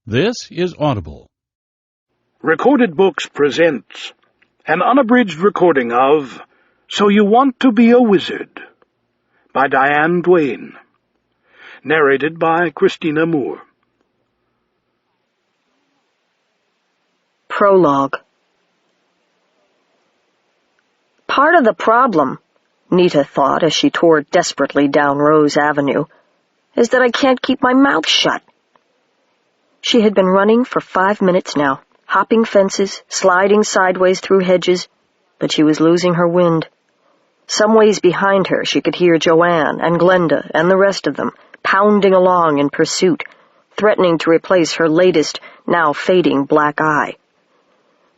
This is Audible. Recorded Books presents an unabridged recording of So You Want to Be a Wizard by Diane Duane. Narrated by Christina Moore. Prologue. Part of the problem, Nita thought as she tore desperately down Rose Avenue, is that I can't keep my mouth shut. She had been running for 5 minutes now, hopping fences, sliding sideways through hedges, but she was losing her wind. Some ways behind her she could hear Joanne and Glenda and the rest of them pounding along in pursuit, threatening to replace her latest, now fading black eye.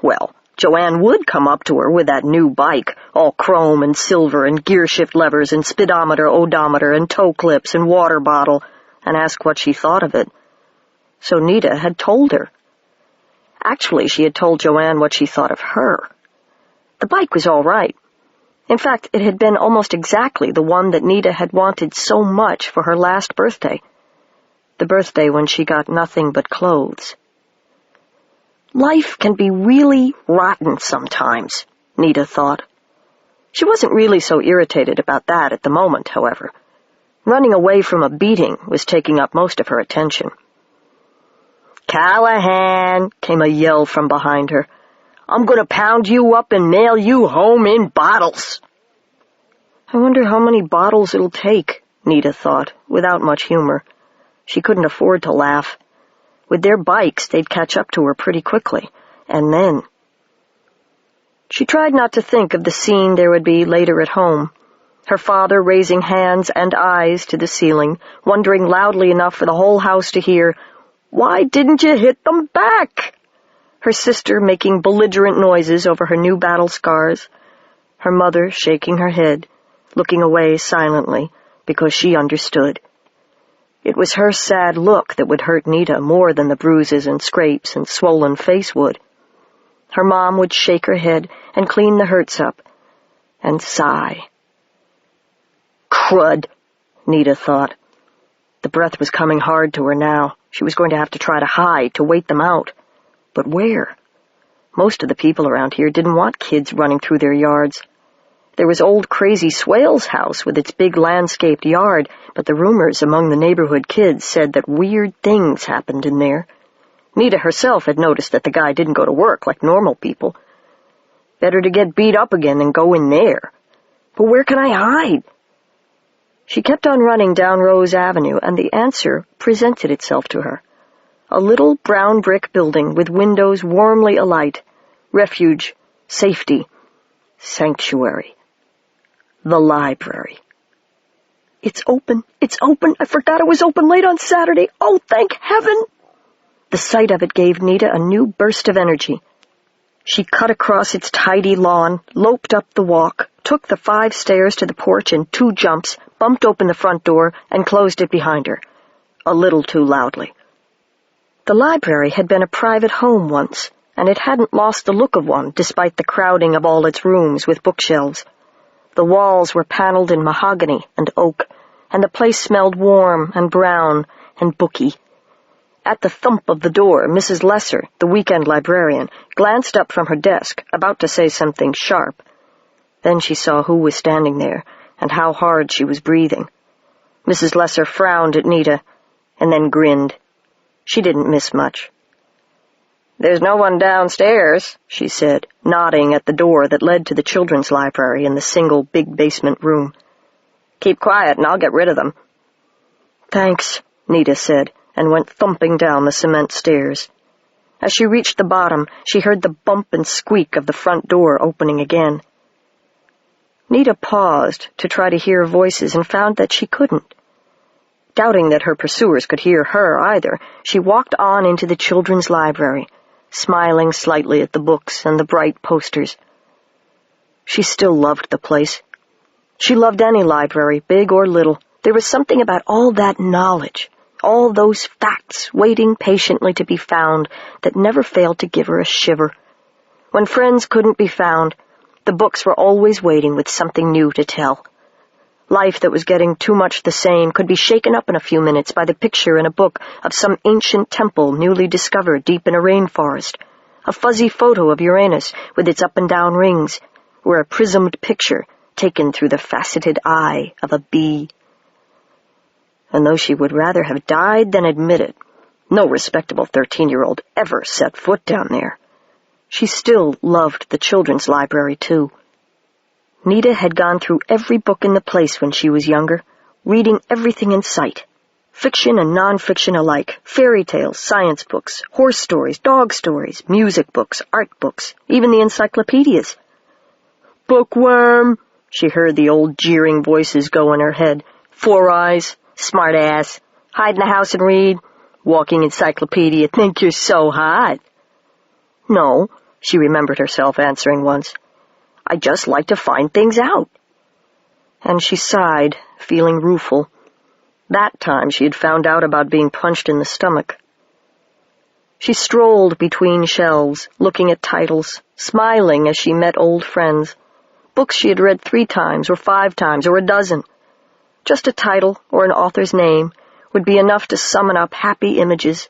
Well, Joanne would come up to her with that new bike, all chrome and silver and gearshift levers and speedometer, odometer and toe clips and water bottle, and ask what she thought of it. So Nita had told her. Actually, she had told Joanne what she thought of her. The bike was all right. In fact, it had been almost exactly the one that Nita had wanted so much for her last birthday. The birthday when she got nothing but clothes. Life can be really rotten sometimes, Nita thought. She wasn't really so irritated about that at the moment, however. Running away from a beating was taking up most of her attention. "Callahan," came a yell from behind her. "I'm going to pound you up and mail you home in bottles." I wonder how many bottles it'll take, Nita thought, without much humor. She couldn't afford to laugh. With their bikes, they'd catch up to her pretty quickly. And then... She tried not to think of the scene there would be later at home. Her father raising hands and eyes to the ceiling, wondering loudly enough for the whole house to hear, "Why didn't you hit them back?" Her sister making belligerent noises over her new battle scars. Her mother shaking her head, looking away silently, because she understood. It was her sad look that would hurt Nita more than the bruises and scrapes and swollen face would. Her mom would shake her head and clean the hurts up, and sigh. Crud, Nita thought. The breath was coming hard to her now. She was going to have to try to hide, to wait them out. But where? Most of the people around here didn't want kids running through their yards. There was old crazy Swale's house with its big landscaped yard, but the rumors among the neighborhood kids said that weird things happened in there. Nita herself had noticed that the guy didn't go to work like normal people. Better to get beat up again than go in there. But where can I hide? She kept on running down Rose Avenue, and the answer presented itself to her. A little brown brick building with windows warmly alight. Refuge, safety, sanctuary. The library. It's open. It's open. I forgot it was open late on Saturday. Oh, thank heaven! The sight of it gave Nita a new burst of energy. She cut across its tidy lawn, loped up the walk, took the 5 stairs to the porch in 2 jumps, bumped open the front door, and closed it behind her. A little too loudly. The library had been a private home once, and it hadn't lost the look of one despite the crowding of all its rooms with bookshelves. The walls were paneled in mahogany and oak, and the place smelled warm and brown and booky. At the thump of the door, Mrs. Lesser, the weekend librarian, glanced up from her desk, about to say something sharp. Then she saw who was standing there, and how hard she was breathing. Mrs. Lesser frowned at Nita, and then grinned. She didn't miss much. "There's no one downstairs," she said, nodding at the door that led to the children's library in the single big basement room. "Keep quiet and I'll get rid of them." "Thanks," Nita said, and went thumping down the cement stairs. As she reached the bottom, she heard the bump and squeak of the front door opening again. Nita paused to try to hear voices and found that she couldn't. Doubting that her pursuers could hear her either, she walked on into the children's library, smiling slightly at the books and the bright posters. She still loved the place. She loved any library, big or little. There was something about all that knowledge, all those facts waiting patiently to be found, that never failed to give her a shiver. When friends couldn't be found, the books were always waiting with something new to tell. Life that was getting too much the same could be shaken up in a few minutes by the picture in a book of some ancient temple newly discovered deep in a rainforest, a fuzzy photo of Uranus with its up-and-down rings, or a prismed picture taken through the faceted eye of a bee. And though she would rather have died than admit it, no respectable 13-year-old ever set foot down there. She still loved the children's library, too. Nita had gone through every book in the place when she was younger, reading everything in sight. Fiction and non-fiction alike, fairy tales, science books, horse stories, dog stories, music books, art books, even the encyclopedias. "Bookworm," she heard the old jeering voices go in her head. "Four eyes, smart ass, hide in the house and read. Walking encyclopedia, think you're so hot." "No," she remembered herself answering once. "I just like to find things out." And she sighed, feeling rueful. That time she had found out about being punched in the stomach. She strolled between shelves, looking at titles, smiling as she met old friends. Books she had read 3 times or 5 times or a dozen. Just a title or an author's name would be enough to summon up happy images.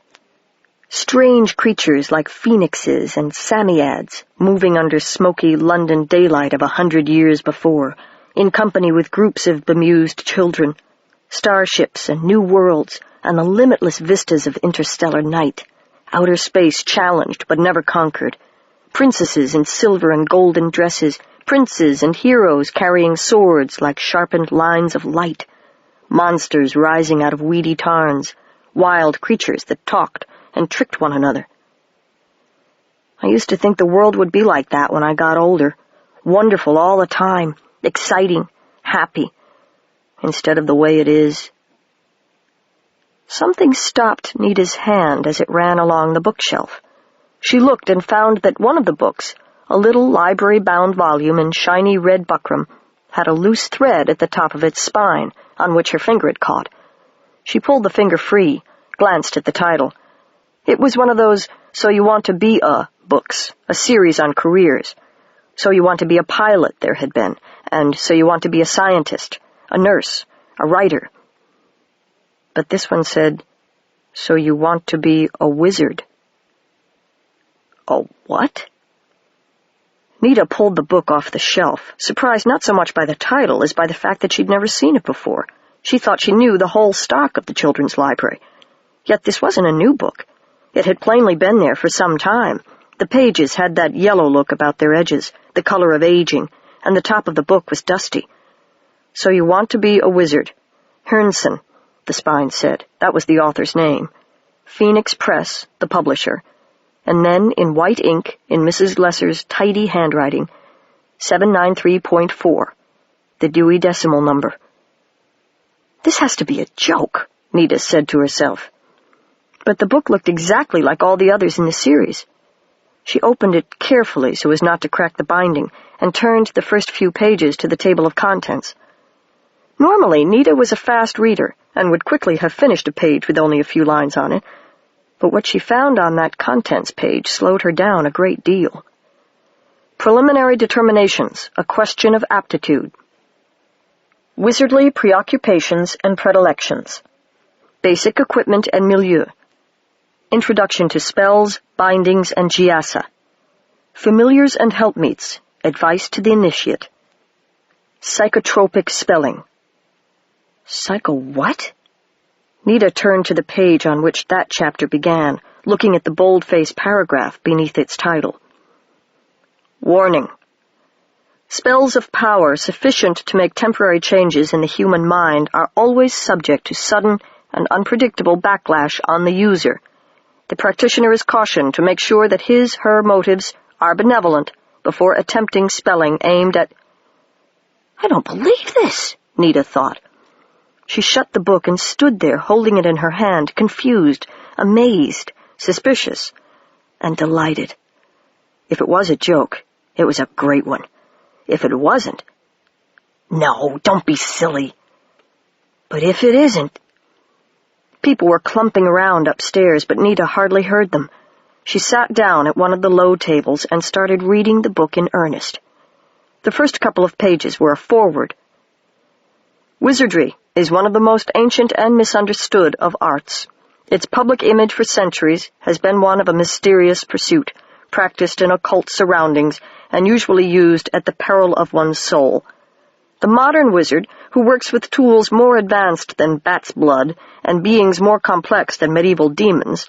Strange creatures like phoenixes and samiads, moving under smoky London daylight of 100 years before, in company with groups of bemused children. Starships and new worlds, and the limitless vistas of interstellar night. Outer space challenged but never conquered. Princesses in silver and golden dresses, princes and heroes carrying swords like sharpened lines of light. Monsters rising out of weedy tarns, wild creatures that talked and tricked one another. I used to think the world would be like that when I got older. Wonderful all the time, exciting, happy, instead of the way it is. Something stopped Nita's hand as it ran along the bookshelf. She looked and found that one of the books, a little library-bound volume in shiny red buckram, had a loose thread at the top of its spine, on which her finger had caught. She pulled the finger free, glanced at the title. It was one of those "So You Want to Be a" books, a series on careers. So You Want to Be a Pilot there had been, and So You Want to Be a Scientist, a nurse, a writer. But this one said, "So You Want to Be a Wizard." A what? Nita pulled the book off the shelf, surprised not so much by the title as by the fact that she'd never seen it before. She thought she knew the whole stock of the children's library. Yet this wasn't a new book. It had plainly been there for some time. The pages had that yellow look about their edges, the color of aging, and the top of the book was dusty. So You Want to Be a Wizard. Herndson, the spine said. That was the author's name. Phoenix Press, the publisher. And then, in white ink, in Mrs. Lesser's tidy handwriting, 793.4, the Dewey Decimal number. "This has to be a joke," Nita said to herself. But the book looked exactly like all the others in the series. She opened it carefully so as not to crack the binding, and turned the first few pages to the table of contents. Normally, Nita was a fast reader, and would quickly have finished a page with only a few lines on it, but what she found on that contents page slowed her down a great deal. Preliminary determinations, a question of aptitude. Wizardly preoccupations and predilections. Basic equipment and milieu. Introduction to spells, bindings, and jiasa. Familiars and helpmeets, advice to the initiate. Psychotropic spelling. Psycho what? Nita turned to the page on which that chapter began, looking at the bold-faced paragraph beneath its title. Warning. Spells of power sufficient to make temporary changes in the human mind are always subject to sudden and unpredictable backlash on the user. The practitioner is cautioned to make sure that his/her motives are benevolent before attempting spelling aimed at... I don't believe this, Nita thought. She shut the book and stood there, holding it in her hand, confused, amazed, suspicious, and delighted. If it was a joke, it was a great one. If it wasn't... No, don't be silly. But if it isn't... People were clumping around upstairs, but Nita hardly heard them. She sat down at one of the low tables and started reading the book in earnest. The first couple of pages were a foreword. Wizardry is one of the most ancient and misunderstood of arts. Its public image for centuries has been one of a mysterious pursuit, practiced in occult surroundings and usually used at the peril of one's soul. The modern wizard, who works with tools more advanced than bat's blood and beings more complex than medieval demons,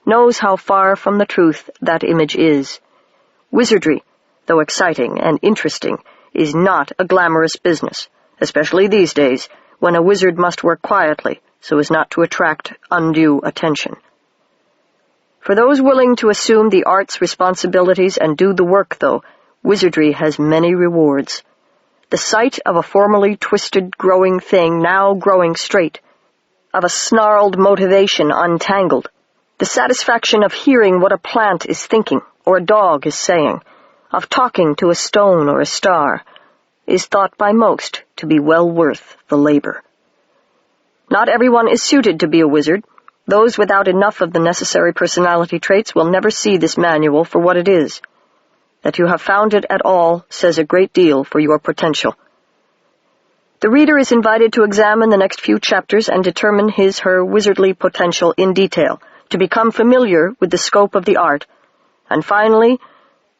knows how far from the truth that image is. Wizardry, though exciting and interesting, is not a glamorous business, especially these days, when a wizard must work quietly so as not to attract undue attention. For those willing to assume the art's responsibilities and do the work, though, wizardry has many rewards. The sight of a formerly twisted growing thing now growing straight, of a snarled motivation untangled, the satisfaction of hearing what a plant is thinking or a dog is saying, of talking to a stone or a star, is thought by most to be well worth the labor. Not everyone is suited to be a wizard. Those without enough of the necessary personality traits will never see this manual for what it is. That you have found it at all says a great deal for your potential. The reader is invited to examine the next few chapters and determine his/her wizardly potential in detail, to become familiar with the scope of the art, and finally,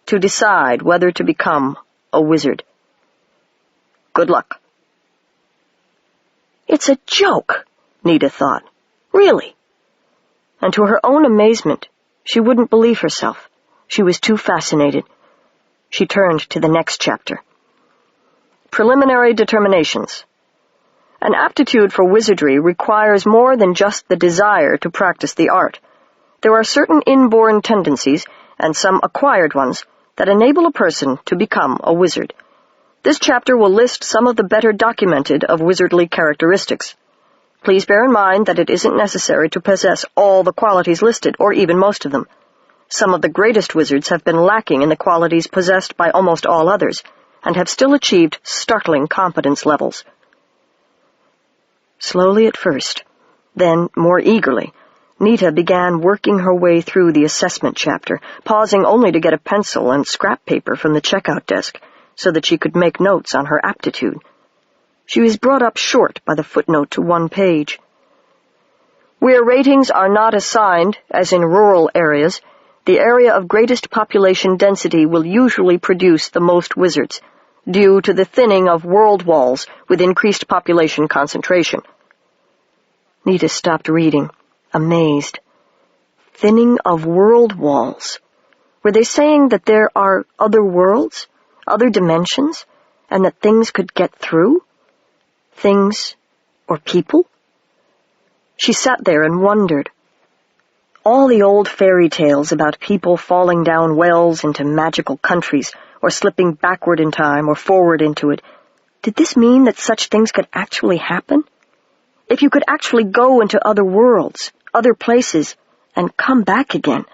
to decide whether to become a wizard. Good luck. It's a joke, Nita thought. Really? And to her own amazement, she wouldn't believe herself. She was too fascinated. She turned to the next chapter. Preliminary determinations. An aptitude for wizardry requires more than just the desire to practice the art. There are certain inborn tendencies, and some acquired ones, that enable a person to become a wizard. This chapter will list some of the better documented of wizardly characteristics. Please bear in mind that it isn't necessary to possess all the qualities listed, or even most of them. Some of the greatest wizards have been lacking in the qualities possessed by almost all others, and have still achieved startling competence levels. Slowly at first, then more eagerly, Nita began working her way through the assessment chapter, pausing only to get a pencil and scrap paper from the checkout desk, so that she could make notes on her aptitude. She was brought up short by the footnote to one page. Where ratings are not assigned, as in rural areas, the area of greatest population density will usually produce the most wizards, due to the thinning of world walls with increased population concentration. Nita stopped reading, amazed. Thinning of world walls. Were they saying that there are other worlds? Other dimensions, and that things could get through? Things or people? She sat there and wondered. All the old fairy tales about people falling down wells into magical countries, or slipping backward in time or forward into it, did this mean that such things could actually happen? If you could actually go into other worlds, other places, and come back again?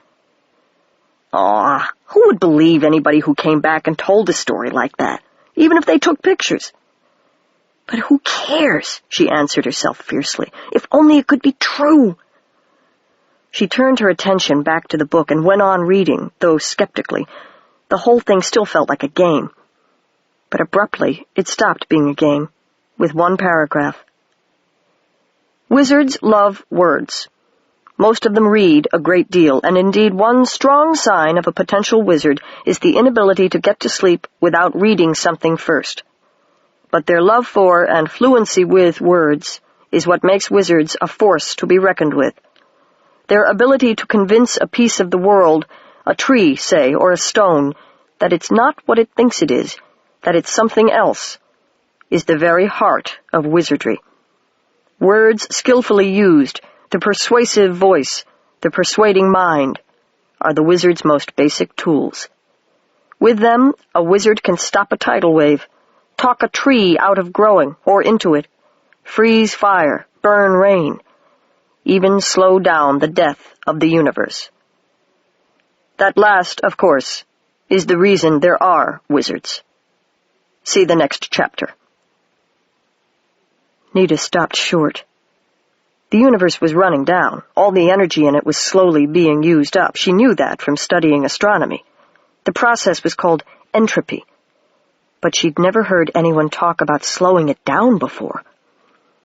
Who would believe anybody who came back and told a story like that, even if they took pictures? But who cares, she answered herself fiercely. If only it could be true. She turned her attention back to the book and went on reading, though skeptically. The whole thing still felt like a game. But abruptly, it stopped being a game, with one paragraph. Wizards love words. Most of them read a great deal, and indeed one strong sign of a potential wizard is the inability to get to sleep without reading something first. But their love for and fluency with words is what makes wizards a force to be reckoned with. Their ability to convince a piece of the world, a tree, say, or a stone, that it's not what it thinks it is, that it's something else, is the very heart of wizardry. Words skillfully used, the persuasive voice, the persuading mind, are the wizard's most basic tools. With them, a wizard can stop a tidal wave, talk a tree out of growing or into it, freeze fire, burn rain, even slow down the death of the universe. That last, of course, is the reason there are wizards. See the next chapter. Nita stopped short. The universe was running down. All the energy in it was slowly being used up. She knew that from studying astronomy. The process was called entropy. But she'd never heard anyone talk about slowing it down before.